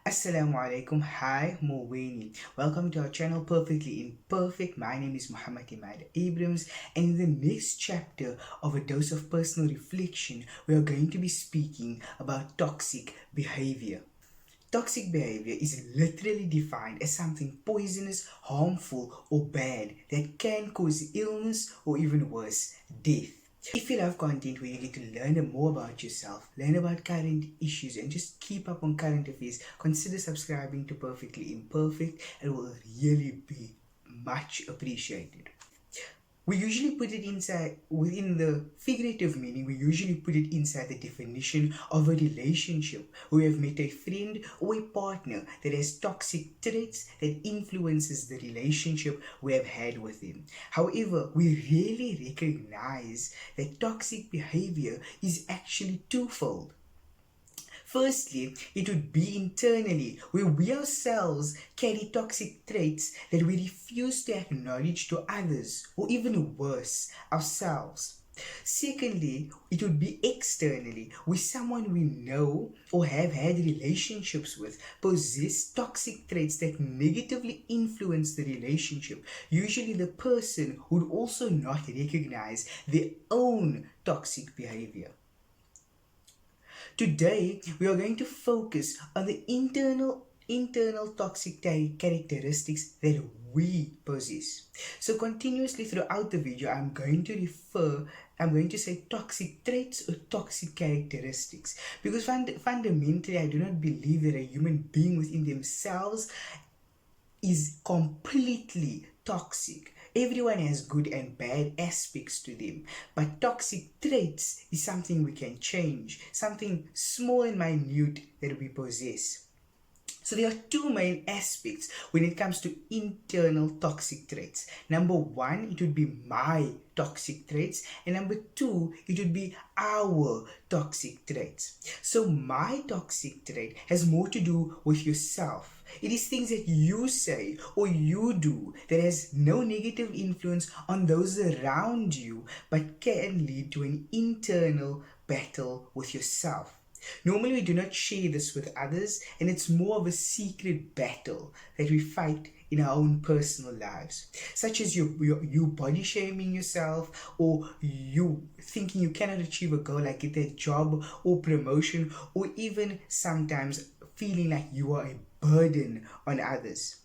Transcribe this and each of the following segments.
Assalamu alaikum. Hi, Moweni. Welcome to our channel Perfectly Imperfect. My name is Muhammad Imad Abrams, and in the next chapter of A Dose of Personal Reflection, we are going to be speaking about toxic behavior. Toxic behavior is literally defined as something poisonous, harmful, or bad that can cause illness or even worse, death. If you love content where you get to learn more about yourself, learn about current issues, and just keep up on current affairs, consider subscribing to Perfectly Imperfect. It will really be much appreciated. We usually put it inside, within the figurative meaning, we usually put it inside the definition of a relationship. We have met a friend or a partner that has toxic traits that influences the relationship we have had with them. However, we rarely recognize that toxic behavior is actually twofold. Firstly, it would be internally, where we ourselves carry toxic traits that we refuse to acknowledge to others, or even worse, ourselves. Secondly, it would be externally, where someone we know or have had relationships with possess toxic traits that negatively influence the relationship. Usually, the person would also not recognize their own toxic behavior. Today, we are going to focus on the internal toxic characteristics that we possess. So continuously throughout the video, I'm going to say toxic traits or toxic characteristics, because fundamentally I do not believe that a human being within themselves is completely toxic. Everyone has good and bad aspects to them, but toxic traits is something we can change, something small and minute that we possess. So there are two main aspects when it comes to internal toxic traits. Number one, it would be my toxic traits, and number two, it would be our toxic traits. So my toxic trait has more to do with yourself. It is things that you say or you do that has no negative influence on those around you, but can lead to an internal battle with yourself. Normally, we do not share this with others, and it's more of a secret battle that we fight in our own personal lives, such as you body shaming yourself, or you thinking you cannot achieve a goal like get a job or promotion, or even sometimes feeling like you are a burden on others.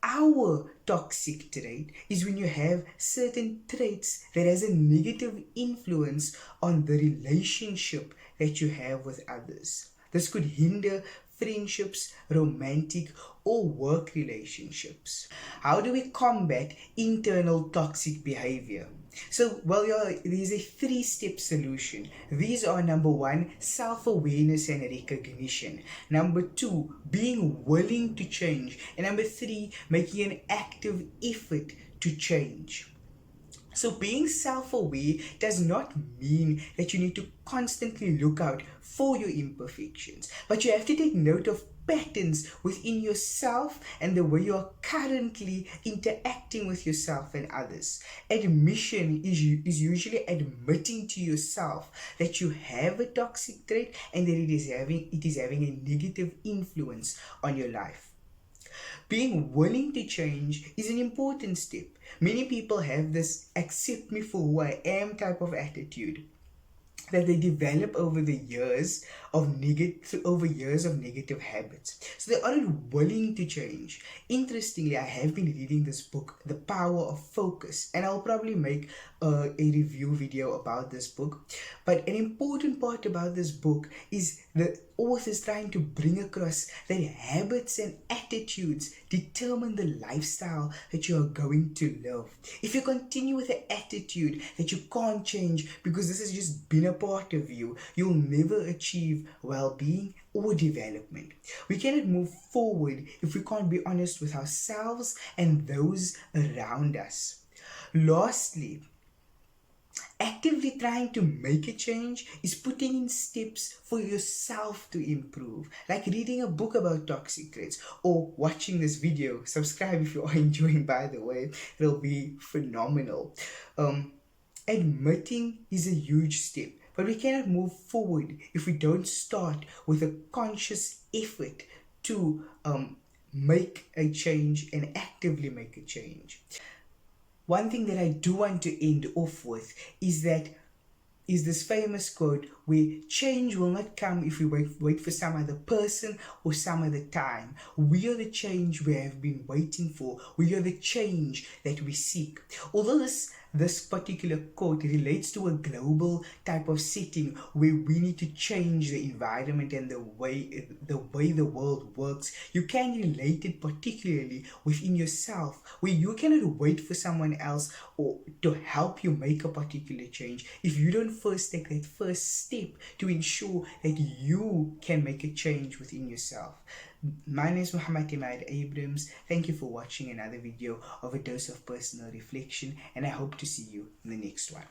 Our toxic trait is when you have certain traits that has a negative influence on the relationship that you have with others. This could hinder friendships, romantic or work relationships. How do we combat internal toxic behavior? So, there's a three-step solution. These are: number one, self-awareness and recognition; number two, being willing to change; and number three, making an active effort to change. So, being self aware does not mean that you need to constantly look out for your imperfections, but you have to take note of patterns within yourself and the way you are currently interacting with yourself and others. Admission is usually admitting to yourself that you have a toxic trait and that it is having a negative influence on your life. Being willing to change is an important step. Many people have this accept me for who I am type of attitude that they develop over years of negative habits. So they aren't willing to change. Interestingly, I have been reading this book, The Power of Focus, and I'll probably make a review video about this book. But an important part about this book is the author is trying to bring across that habits and attitudes determine the lifestyle that you are going to live. If you continue with the attitude that you can't change because this has just been a part of you, you'll never achieve well-being or development. We cannot move forward if we can't be honest with ourselves and those around us. Lastly, actively trying to make a change is putting in steps for yourself to improve, like reading a book about toxic traits or watching this video. Subscribe if you are enjoying, by the way, it'll be phenomenal. Admitting is a huge step, but we cannot move forward if we don't start with a conscious effort to make a change and actively make a change. One thing that I do want to end off with is this famous quote where change will not come if we wait for some other person or some other time. We are the change we have been waiting for. We are the change that we seek. Although this particular quote relates to a global type of setting where we need to change the environment and the way the world works, you can relate it particularly within yourself, where you cannot wait for someone else or to help you make a particular change if you don't first take that first step to ensure that you can make a change within yourself. My name is Muhammad Imad Abrams. Thank you for watching another video of A Dose of Personal Reflection, and I hope to see you in the next one.